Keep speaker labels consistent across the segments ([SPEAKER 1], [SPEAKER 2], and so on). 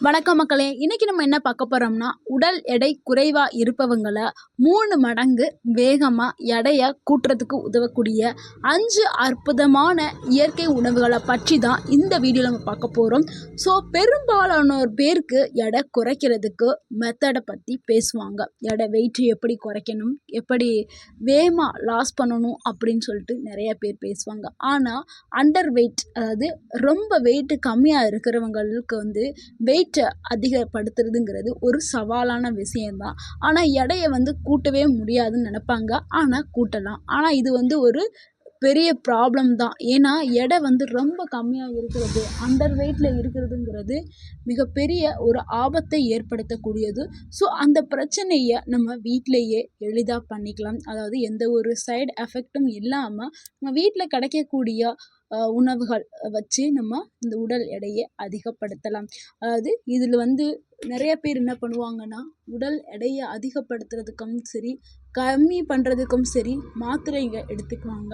[SPEAKER 1] வணக்கம் மக்களே, இன்னைக்கு நம்ம என்ன பார்க்க போறோம்னா, உடல் எடை குறைவா இருப்பவங்கள 3 மடங்கு வேகமா எடைய கூட்டுறதுக்கு உதவக்கூடிய 5 அற்புதமான இயற்கை உணவுகளை பற்றி தான் இந்த வீடியோவில் நம்ம பார்க்க போகிறோம். ஸோ பெரும்பாலானோர் பேருக்கு எடை குறைக்கிறதுக்கு மெத்தடை பற்றி பேசுவாங்க. எடை வெயிட் எப்படி குறைக்கணும், எப்படி வேகமாக லாஸ் பண்ணணும் அப்படின்னு சொல்லிட்டு நிறைய பேர் பேசுவாங்க. ஆனால் அண்டர் வெயிட், அதாவது ரொம்ப வெயிட்டு கம்மியாக இருக்கிறவங்களுக்கு வெயிட்டை அதிகப்படுத்துறதுங்கிறது ஒரு சவாலான விஷயம்தான். ஆனால் எடையை கூட்டவே முடியாதுன்னு நினைப்பாங்க. ஆனால் கூட்டலாம். ஆனால் இது ஒரு பெரிய ப்ராப்ளம் தான். ஏன்னா எடை ரொம்ப கம்மியாக இருக்கிறது, அண்டர் வெயிட்டில் இருக்கிறதுங்கிறது மிகப்பெரிய ஒரு ஆபத்தை ஏற்படுத்தக்கூடியது. ஸோ அந்த பிரச்சனையை நம்ம வீட்டிலையே எளிதாக பண்ணிக்கலாம். அதாவது எந்த ஒரு சைடு எஃபெக்டும் இல்லாமல் நம்ம வீட்டில் கிடைக்கக்கூடிய உணவுகள் வச்சு நம்ம இந்த உடல் எடையை அதிகப்படுத்தலாம். அதாவது இதில் நிறைய பேர் என்ன பண்ணுவாங்கன்னா, உடல் எடையை அதிகப்படுத்துறதுக்கும் சரி, கம்மி பண்ணுறதுக்கும் சரி மாத்திரைகள் எடுத்துக்குவாங்க.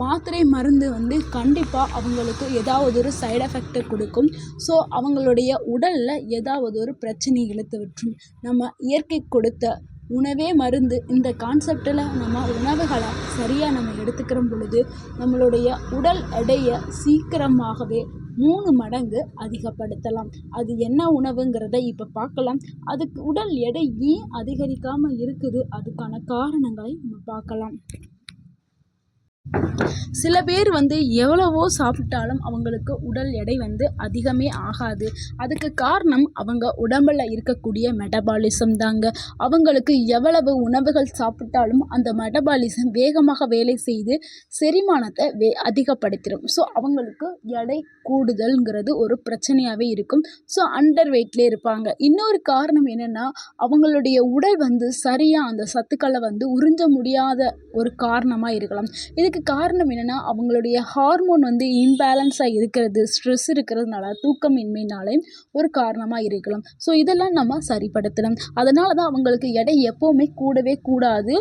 [SPEAKER 1] மாத்திரை மருந்து கண்டிப்பாக அவங்களுக்கு ஏதாவது ஒரு சைடு எஃபெக்டை கொடுக்கும். ஸோ அவங்களுடைய உடலில் ஏதாவது ஒரு பிரச்சனை இழுத்து விட்டுரும். நம்ம இயற்கை கொடுத்த உணவே மருந்து இந்த கான்செப்டில் நம்ம உணவுகளை சரியாக நம்ம எடுத்துக்கிற பொழுது நம்மளுடைய உடல் எடையை சீக்கிரமாகவே 3 மடங்கு அதிகப்படுத்தலாம். அது என்ன உணவுங்கிறத இப்போ பார்க்கலாம். அதுக்கு உடல் எடை ஏன் அதிகரிக்காமல் இருக்குது, அதுக்கான காரணங்களை நம்ம பார்க்கலாம். சில பேர் எவ்வளவோ சாப்பிட்டாலும் அவங்களுக்கு உடல் எடை அதிகமே ஆகாது. அதுக்கு காரணம் அவங்க உடம்பில் இருக்கக்கூடிய மெட்டபாலிசம் தாங்க. அவங்களுக்கு எவ்வளவு உணவுகள் சாப்பிட்டாலும் அந்த மெட்டபாலிசம் வேகமாக வேலை செய்து செரிமானத்தை அதிகப்படுத்திடும். ஸோ அவங்களுக்கு எடை கூடுதல்ங்கிறது ஒரு பிரச்சனையாகவே இருக்கும். ஸோ அண்டர் வெயிட்லேயே இருப்பாங்க. இன்னொரு காரணம் என்னென்னா, அவங்களுடைய உடல் சரியாக அந்த சத்துக்களை உறிஞ்ச முடியாத ஒரு காரணமாக இருக்கலாம். இதுக்கு காரணம் என்னென்னா, அவங்களுடைய ஹார்மோன் இம்பேலன்ஸாக இருக்கிறது, ஸ்ட்ரெஸ் இருக்கிறதுனால, தூக்கமின்மையினாலே ஒரு காரணமாக இருக்கலாம். ஸோ இதெல்லாம் நம்ம சரிப்படுத்தலாம். அதனால தான் அவங்களுக்கு எடை எப்போவுமே கூடவே கூடாது.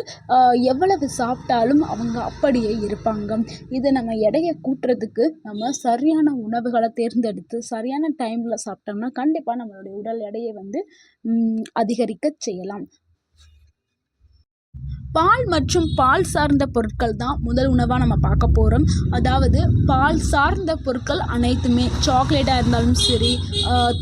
[SPEAKER 1] எவ்வளவு சாப்பிட்டாலும் அவங்க அப்படியே இருப்பாங்க. இதை நம்ம எடையை கூட்டுறதுக்கு நம்ம சரியான உணவுகளை தேர்ந்தெடுத்து சரியான டைமில் சாப்பிட்டோம்னா கண்டிப்பாக நம்மளுடைய உடல் எடையை அதிகரிக்க செய்யலாம். பால் மற்றும் பால் சார்ந்த பொருட்கள் தான் முதல் உணவாக நம்ம பார்க்க போகிறோம். அதாவது பால் சார்ந்த பொருட்கள் அனைத்துமே, சாக்லேட்டாக இருந்தாலும் சரி,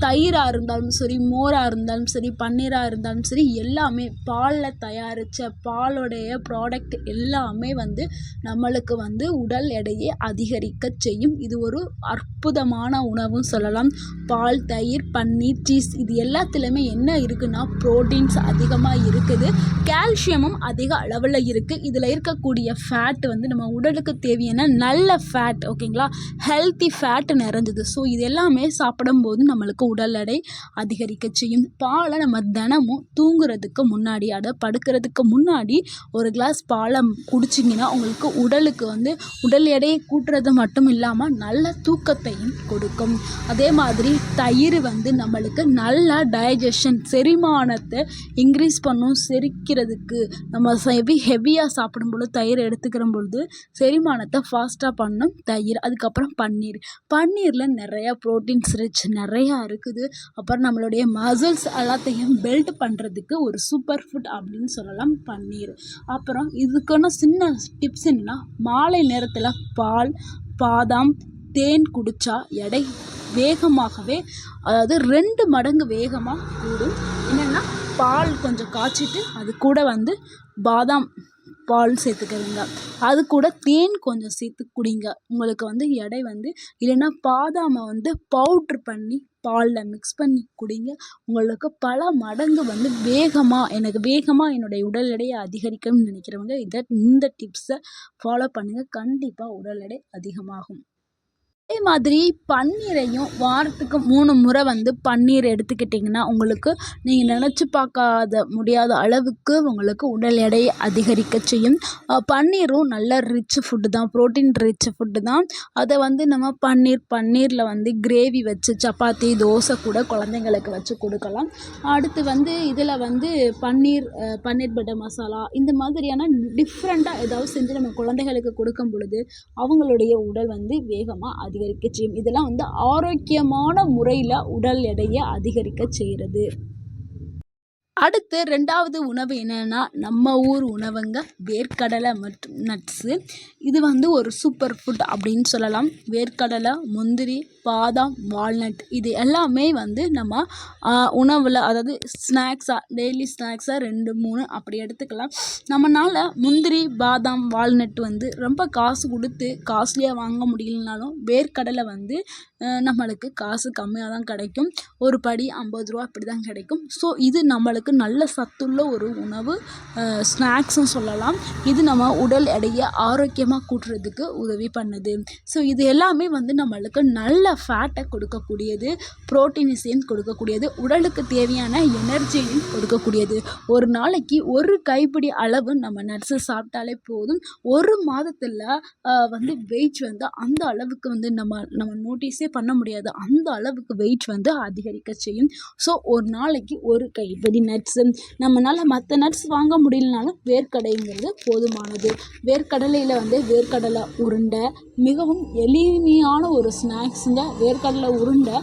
[SPEAKER 1] தயிராக இருந்தாலும் சரி, மோராக இருந்தாலும் சரி, பன்னீராக இருந்தாலும் சரி, எல்லாமே பாலில் தயாரித்த பாலோடைய ப்ராடக்ட் எல்லாமே நம்மளுக்கு உடல் எடையை அதிகரிக்க செய்யும். இது ஒரு அற்புதமான உணவும் சொல்லலாம். பால், தயிர், பன்னீர், சீஸ் இது எல்லாத்துலேயுமே என்ன இருக்குன்னா, ப்ரோட்டீன்ஸ் அதிகமாக இருக்குது, கால்சியமும் அதிக அளவில் இருக்குது. இதில் இருக்கக்கூடிய ஃபேட் நம்ம உடலுக்கு தேவையான நல்ல ஃபேட், ஓகேங்களா, ஹெல்த்தி ஃபேட் நிறைஞ்சது. ஸோ இது எல்லாமே சாப்பிடும்போது நம்மளுக்கு உடல் எடை அதிகரிக்க செய்யும். பாலை நம்ம தினமும் தூங்குறதுக்கு முன்னாடி, அதை படுக்கிறதுக்கு முன்னாடி ஒரு கிளாஸ் பாலை குடிச்சிங்கன்னா உங்களுக்கு உடலுக்கு உடல் எடையை கூட்டுறது மட்டும் இல்லாமல் நல்ல தூக்கத்தையும் கொடுக்கும். அதே மாதிரி தயிர் நம்மளுக்கு நல்ல டைஜஷன், செரிமானத்தை இன்க்ரீஸ் பண்ணும். செரிக்கிறதுக்கு நம்ம ஹெவியாக சாப்பிடும் பொழுது தயிர் எடுத்துக்கிற பொழுது செரிமானத்தை ஃபாஸ்ட்டாக பண்ணும் தயிர். அதுக்கப்புறம் பன்னீரில் நிறையா ப்ரோட்டீன்ஸ் ரிச் நிறையா இருக்குது. அப்புறம் நம்மளுடைய மசில்ஸ் எல்லாத்தையும் பெல்ட் பண்ணுறதுக்கு ஒரு சூப்பர் ஃபுட் அப்படின்னு சொல்லலாம் பன்னீர். அப்புறம் இதுக்கான சின்ன டிப்ஸ் என்னன்னா, மாலை நேரத்தில் பால், பாதாம், தேன் குடித்தா எடை வேகமாகவே, அதாவது 2 மடங்கு வேகமாக கூடும். என்னென்னா, பால் கொஞ்சம் காய்ச்சிட்டு அது கூட பாதாம் பால் சேர்த்துக்கிறீங்க, அது கூட தேன் கொஞ்சம் சேர்த்து குடிங்க. உங்களுக்கு எடை இல்லைன்னா பாதாமை பவுட்ரு பண்ணி பாலில் மிக்ஸ் பண்ணி குடிங்க. உங்களுக்கு பல மடங்கு வேகமாக என்னுடைய உடல் எடையை அதிகரிக்கணும்னு நினைக்கிறவங்க இந்த டிப்ஸை ஃபாலோ பண்ணுங்கள். கண்டிப்பாக உடல் எடை அதிகமாகும். அதே மாதிரி பன்னீரையும் வாரத்துக்கு 3 முறை பன்னீர் எடுத்துக்கிட்டிங்கன்னா உங்களுக்கு நீங்கள் நினச்சி பார்க்காத முடியாத அளவுக்கு உங்களுக்கு உடல் எடையை அதிகரிக்க செய்யும். பன்னீரும் நல்ல ரிச் ஃபுட்டு தான், ப்ரோட்டீன் ரிச் ஃபுட்டு தான். அதை நம்ம பன்னீரில் கிரேவி வச்சு சப்பாத்தி, தோசை கூட குழந்தைங்களுக்கு வச்சு கொடுக்கலாம். அடுத்து இதில் பன்னீர் பட்டர் மசாலா இந்த மாதிரியான டிஃப்ரெண்ட்டாக ஏதாவது செஞ்சு நம்ம குழந்தைகளுக்கு கொடுக்கும் பொழுது அவங்களுடைய உடல் வேகமாக அதிகரிக்க செய்யும். இதெல்லாம் வந்து ஆரோக்கியமான முறையில் உடல் எடையை அதிகரிக்க செய்கிறது. அடுத்து 2வது உணவு என்னென்னா நம்ம ஊர் உணவுங்க, வேர்க்கடலை மற்றும் நட்ஸு. இது வந்து ஒரு சூப்பர் ஃபுட் அப்படின்னு சொல்லலாம். வேர்க்கடலை, முந்திரி, பாதாம், வால்நட் இது எல்லாமே வந்து நம்ம உணவில், அதாவது ஸ்நாக்ஸாக, டெய்லி ஸ்நாக்ஸாக 2, 3 அப்படி எடுத்துக்கலாம். நம்மளால் முந்திரி, பாதாம், வால்நட் வந்து ரொம்ப காசு கொடுத்து காஸ்ட்லியாக வாங்க முடியலனாலும் வேர்க்கடலை வந்து நம்மளுக்கு காசு கம்மியாக தான் கிடைக்கும். ஒரு படி 50 ரூபா இப்படி தான் கிடைக்கும். ஸோ இது நம்மளுக்கு நல்ல சத்துள்ள ஒரு உணவு, ஸ்நாக்ஸும் சொல்லலாம். இது நம்ம உடல் எடையை ஆரோக்கியமாக கூட்டுறதுக்கு உதவி பண்ணுது. ஸோ இது எல்லாமே வந்து நம்மளுக்கு நல்ல ஃபேட்டை கொடுக்கக்கூடியது, புரோட்டீனிஸையும் கொடுக்கக்கூடியது, உடலுக்கு தேவையான எனர்ஜியையும் கொடுக்கக்கூடியது. ஒரு நாளைக்கு ஒரு கைப்பிடி அளவு நம்ம நட்ஸு சாப்பிட்டாலே போதும். ஒரு மாதத்தில் வந்து வெயிட் வந்து அந்த அளவுக்கு வந்து நம்ம நோட்டீஸே பண்ண முடியாது, அந்த அளவுக்கு வெயிட் வந்து அதிகரிக்க செய்யும். ஸோ ஒரு நாளைக்கு ஒரு கைப்பிடி நட்ஸு, நம்மளால் மற்ற நட்ஸ் வாங்க முடியலனாலும் வேர்க்கடைங்கிறது போதுமானது. வேர்க்கடலையில் வந்து வேர்க்கடலை உருண்டை மிகவும் எளிமையான ஒரு ஸ்நாக்ஸுங்க. வேர்க்கடலை உருண்டை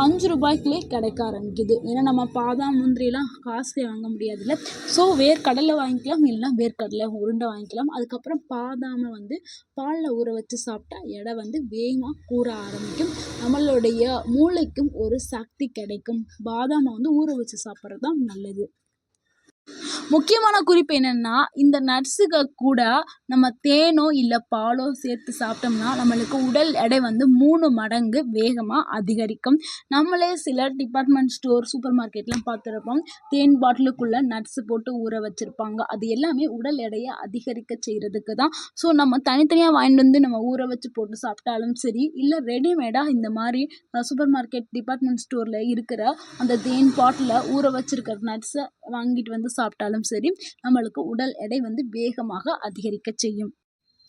[SPEAKER 1] 5 ரூபாய்க்குள்ளே கிடைக்க ஆரம்பிக்குது. ஏன்னா நம்ம பாதாம், முந்திரிலாம் காஸ்ட்லி வாங்க முடியாதுல்ல. ஸோ வேர்க்கடலை வாங்கிக்கலாம், இல்லைனா வேர்க்கடலை உருண்டை வாங்கிக்கலாம். அதுக்கப்புறம் பாதாமை வந்து பாலில் ஊற வச்சு சாப்பிட்டா எடை வந்து வேகமாக கூற ஆரம்பிக்கும். நம்மளுடைய மூளைக்கும் ஒரு சக்தி கிடைக்கும். பாதாமை வந்து ஊற வச்சு சாப்பிட்றது தான் நல்லது. முக்கியமான குறிப்பு என்னென்னா, இந்த நட்ஸுக்கு கூட நம்ம தேனோ இல்லை பாலோ சேர்த்து சாப்பிட்டோம்னா நம்மளுக்கு உடல் எடை வந்து 3 மடங்கு வேகமாக அதிகரிக்கும். நம்மளே சில டிபார்ட்மெண்ட் ஸ்டோர், சூப்பர் மார்க்கெட்லாம் பார்த்துருப்போம். தேன் பாட்டிலுக்குள்ளே நட்ஸு போட்டு ஊற வச்சுருப்பாங்க. அது எல்லாமே உடல் எடையை அதிகரிக்க செய்கிறதுக்கு தான். ஸோ நம்ம தனித்தனியாக வாங்கிட்டு வந்து நம்ம ஊற வச்சு போட்டு சாப்பிட்டாலும் சரி, இல்லை ரெடிமேடாக இந்த மாதிரி சூப்பர் மார்க்கெட், டிபார்ட்மெண்ட் ஸ்டோரில் இருக்கிற அந்த தேன் பாட்டில் ஊற வச்சுருக்கிற நட்ஸை வாங்கிட்டு வந்து சாப்பிட்டாலும் சரி, நம்மளுக்கு உடல் எடை வந்து வேகமாக அதிகரிக்க செய்யும்.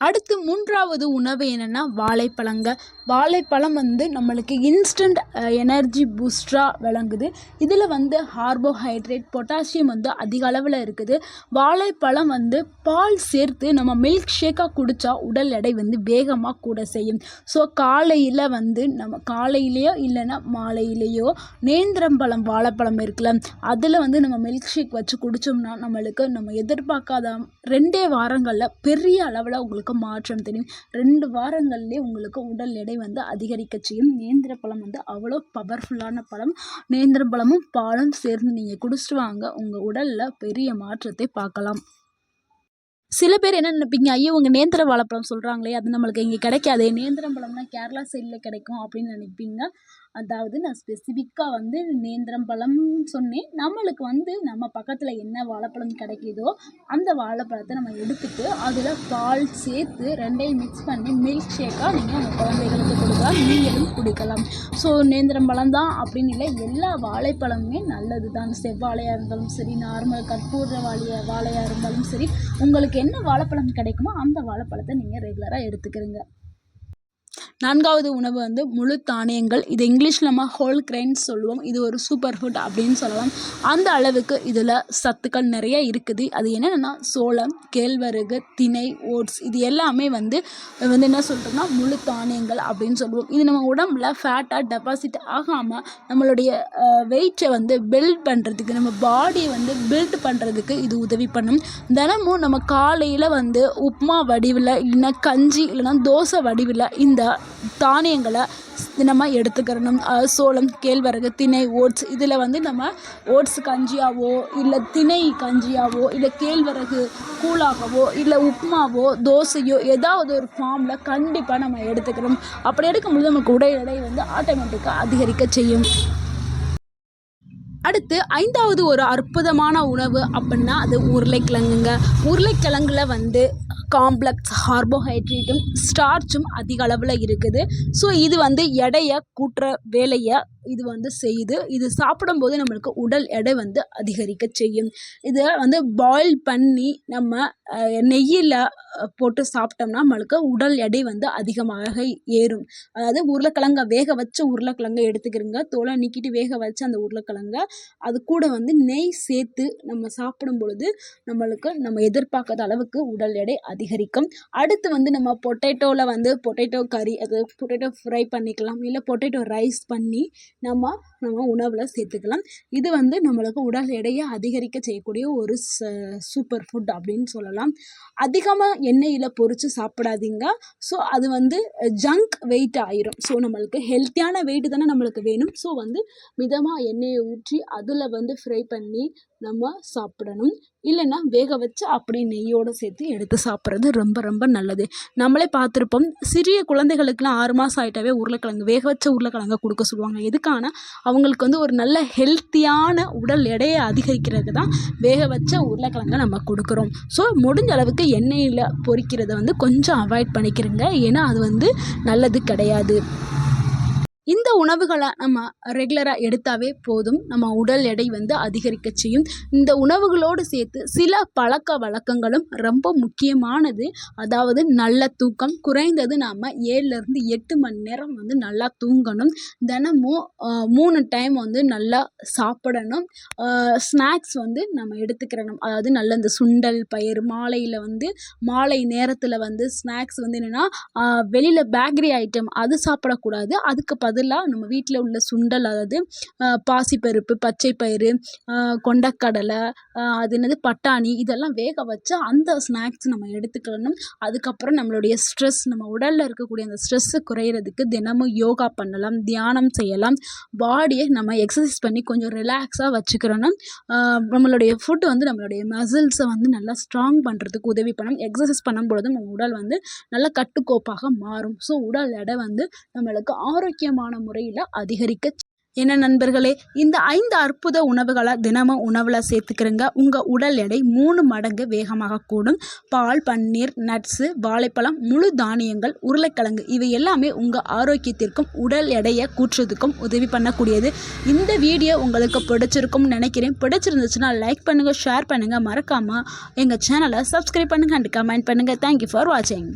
[SPEAKER 1] அடுத்து 3வது உணவு என்னென்னா வாழைப்பழங்க. வாழைப்பழம் வந்து நம்மளுக்கு இன்ஸ்டன்ட் எனர்ஜி பூஸ்டராக விளங்குது. இதில் வந்து கார்போஹைட்ரேட், பொட்டாசியம் வந்து அதிக அளவில் இருக்குது. வாழைப்பழம் வந்து பால் சேர்த்து நம்ம மில்க் ஷேக்காக குடித்தா உடல் எடை வந்து வேகமாக கூட செய்யும். ஸோ காலையில் வந்து நம்ம காலையிலையோ இல்லைன்னா மாலையிலையோ நேந்திரம்பழம், வாழைப்பழம் இருக்குல்ல, அதில் வந்து நம்ம மில்க் ஷேக் வச்சு குடித்தோம்னா நம்மளுக்கு நம்ம எதிர்பார்க்காத 2 வாரங்களில் பெரிய அளவில் உங்களுக்கு மாற்றம் தெரியும். 2 வாரங்கள்லேயே உங்களுக்கு உடல் எடை வந்து அதிகரிக்க செய்யும். நேந்திர பழம் வந்து அவ்வளோ பவர்ஃபுல்லான பழம். நேந்திர பழமும் பாலும் சேர்ந்து நீங்கள் குடிச்சிட்டு வாங்க, உங்கள் உடலில் பெரிய மாற்றத்தை பார்க்கலாம். சில பேர் என்ன நினைப்பீங்க, ஐயோ உங்கள் நேந்திர வாழைப்பழம் சொல்கிறாங்களே அது நம்மளுக்கு இங்கே கிடைக்காதே, நேந்திரம் பழம்னா கேரளா சைடில் கிடைக்கும் அப்படின்னு நினைப்பீங்க. அதாவது நான் ஸ்பெசிஃபிக்காக வந்து நேந்திரம் பழம் சொன்னேன். நம்மளுக்கு வந்து நம்ம பக்கத்தில் என்ன வாழைப்பழம் கிடைக்கிதோ அந்த வாழைப்பழத்தை நம்ம எடுத்துகிட்டு அதில் பால் சேர்த்து 2ஐயும் மிக்ஸ் பண்ணி மில்க் ஷேக்காக நீங்கள் உங்கள் குழந்தைகளுக்கு கொடுக்கலாம், நீங்களும் குடிக்கலாம். ஸோ நேந்திரம் பழம் தான் அப்படின்னு இல்லை, எல்லா வாழைப்பழமுமே நல்லது தான். செவ்வாழையாக இருந்தாலும் சரி, நார்மல் கற்பூர வாழையாக இருந்தாலும் சரி, உங்களுக்கு என்ன வாழைப்பழம் கிடைக்குமோ அந்த வாழைப்பழத்தை நீங்கள் ரெகுலராக எடுத்துக்கிறீங்க. 4வது உணவு வந்து முழு தானியங்கள். இது இங்கிலீஷில் நம்ம ஹோல் கிரெயின்ஸ் சொல்லுவோம். இது ஒரு சூப்பர் ஃபுட் அப்படின்னு சொல்லலாம். அந்த அளவுக்கு இதில் சத்துக்கள் நிறைய இருக்குது. அது என்னென்னா சோளம், கேழ்வரகு, திணை, ஓட்ஸ் இது எல்லாமே வந்து என்ன சொல்கிறோம்னா முழு தானியங்கள் அப்படின்னு சொல்லுவோம். இது நம்ம உடம்புல ஃபேட்டாக டெபாசிட் ஆகாமல் நம்மளுடைய வெயிட்டை வந்து பில்ட் பண்ணுறதுக்கு, நம்ம பாடியை வந்து பில்ட் பண்ணுறதுக்கு இது உதவி பண்ணும். தினமும் நம்ம காலையில் வந்து உப்புமா வடிவில் இல்லைன்னா கஞ்சி இல்லைன்னா தோசை வடிவில் இந்த தானியங்களை நம்ம எடுத்துக்கிறணும். சோளம், கேழ்வரகு, திணை, ஓட்ஸ் இதில் வந்து நம்ம ஓட்ஸ் கஞ்சியாவோ இல்லை திணை கஞ்சியாவோ இல்லை கேழ்வரகு கூழாகவோ இல்லை உப்புமாவோ தோசையோ ஏதாவது ஒரு ஃபார்மில் கண்டிப்பாக நம்ம எடுத்துக்கிறோம். அப்படி எடுக்கும்போது நமக்கு உடல் எடை வந்து ஆட்டோமேட்டிக்காக அதிகரிக்க செய்யும். அடுத்து 5வது ஒரு அற்புதமான உணவு அப்படின்னா அது உருளைக்கிழங்குங்க. உருளைக்கிழங்குல வந்து காம்ப்ளெக்ஸ் கார்போஹைட்ரேட்டும் ஸ்டார்ச்சும் அதிக அளவில் இருக்குது. ஸோ இது வந்து எடையை கூட்டுற வேலையை இது வந்து செய்யுது. இது சாப்பிடும்போது நம்மளுக்கு உடல் எடை வந்து அதிகரிக்க செய்யும். இதை வந்து பாயில் பண்ணி நம்ம நெய்யில் போட்டு சாப்பிட்டோம்னா நம்மளுக்கு உடல் எடை வந்து அதிகமாக ஏறும். அதாவது உருளைக்கிழங்க வேக வச்ச உருளைக்கிழங்க எடுத்துக்கிறோங்க. தோலை நீக்கிட்டு வேக வச்ச அந்த உருளைக்கிழங்க அது கூட வந்து நெய் சேர்த்து நம்ம சாப்பிடும் பொழுது நம்மளுக்கு நம்ம எதிர்பார்க்காத அளவுக்கு உடல் எடை அதிகரிக்கும். அடுத்து வந்து நம்ம பொட்டேட்டோவில் வந்து பொட்டேட்டோ கறி, அது பொட்டேட்டோ ஃப்ரை பண்ணிக்கலாம், இல்லை பொட்டேட்டோ ரைஸ் பண்ணி நம்ம உணவில் சேர்த்துக்கலாம். இது வந்து நம்மளுக்கு உடல் எடையை அதிகரிக்க செய்யக்கூடிய ஒரு சூப்பர் ஃபுட் அப்படின்னு சொல்லலாம். அதிகமாக எண்ணெயில் பொரித்து சாப்பிடாதீங்க. ஸோ அது வந்து ஜங்க் வெயிட் ஆயிரும். ஸோ நம்மளுக்கு ஹெல்த்தியான வெயிட் தானே நம்மளுக்கு வேணும். ஸோ வந்து மிதமாக எண்ணெயை ஊற்றி அதில் வந்து ஃப்ரை பண்ணி நம்ம சாப்பிடணும். இல்லைன்னா வேக வச்சு அப்படியே நெய்யோடு சேர்த்து எடுத்து சாப்பிட்றது ரொம்ப ரொம்ப நல்லது. நம்மளே பார்த்துருப்போம், சிறிய குழந்தைகளுக்கெல்லாம் 6 மாதம் ஆகிட்டாவே உருளைக்கிழங்கு வேக வச்ச உருளைக்கிழங்க கொடுக்க சொல்லுவாங்க. எதுக்கான அவங்களுக்கு வந்து ஒரு நல்ல ஹெல்த்தியான உடல் எடையை அதிகரிக்கிறதுக்கு தான் வேக வச்ச உருளைக்கிழங்க நம்ம கொடுக்குறோம். ஸோ முடிஞ்ச அளவுக்கு எண்ணெயில் பொரிக்கிறத வந்து கொஞ்சம் அவாய்ட் பண்ணிக்கிறங்க. ஏன்னா அது வந்து நல்லது கிடையாது. இந்த உணவுகளை நம்ம ரெகுலராக எடுத்தாவே போதும், நம்ம உடல் எடை வந்து அதிகரிக்க செய்யும். இந்த உணவுகளோடு சேர்த்து சில பழக்க வழக்கங்களும் ரொம்ப முக்கியமானது. அதாவது நல்ல தூக்கம், குறைந்தது நாம் 7லேருந்து 8 மணி நேரம் வந்து நல்லா தூங்கணும். தினமும் 3 டைம் வந்து நல்லா சாப்பிடணும். ஸ்நாக்ஸ் வந்து நம்ம எடுத்துக்கிறணும். அதாவது நல்ல இந்த சுண்டல் பயிறு மாலை நேரத்தில் வந்து ஸ்நாக்ஸ் வந்து என்னென்னா வெளியில் பேக்கரி ஐட்டம் அது சாப்பிடக்கூடாது. அதுக்கு பதிலாக நம்ம வீட்டில் உள்ள சுண்டல், அதாவது பாசிப்பருப்பு, பச்சை பயிறு, கொண்டக்கடலை, அது என்னது பட்டாணி, இதெல்லாம் வேக வச்சு அந்த ஸ்நாக்ஸ் நம்ம எடுத்துக்கணும். அதுக்கப்புறம் நம்மளுடைய ஸ்ட்ரெஸ், நம்ம உடலில் இருக்கக்கூடிய அந்த ஸ்ட்ரெஸ்ஸு குறையிறதுக்கு தினமும் யோகா பண்ணலாம், தியானம் செய்யலாம், பாடியை நம்ம எக்ஸசைஸ் பண்ணி கொஞ்சம் ரிலாக்ஸாக வச்சுக்கிறணும். நம்மளுடைய ஃபுட்டு வந்து நம்மளுடைய மசில்ஸை வந்து நல்லா ஸ்ட்ராங் பண்ணுறதுக்கு உதவி பண்ணும். எக்ஸசைஸ் பண்ணும்பொழுது நம்ம உடல் வந்து நல்லா கட்டுக்கோப்பாக மாறும். ஸோ உடல் எடை வந்து நம்மளுக்கு ஆரோக்கியமான முறையில் அதிகரிக்க. என்ன நண்பர்களே, இந்த 5 அற்புத உணவுகளை தினமும் உணவில் சேர்த்துக்கிறங்க. உங்கள் உடல் எடை 3 மடங்கு வேகமாக கூடும். பால், பன்னீர், நட்ஸு, வாழைப்பழம், முழு தானியங்கள், உருளைக்கிழங்கு இவை எல்லாமே உங்கள் ஆரோக்கியத்திற்கும் உடல் எடையை கூற்றுறதுக்கும் உதவி பண்ணக்கூடியது. இந்த வீடியோ உங்களுக்கு பிடிச்சிருக்கும்னு நினைக்கிறேன். பிடிச்சிருந்துச்சுன்னா லைக் பண்ணுங்கள், ஷேர் பண்ணுங்கள், மறக்காமல் எங்கள் சேனலை சப்ஸ்கிரைப் பண்ணுங்கள் அண்ட் கமெண்ட் பண்ணுங்கள். தேங்க்யூ ஃபார் வாட்சிங்.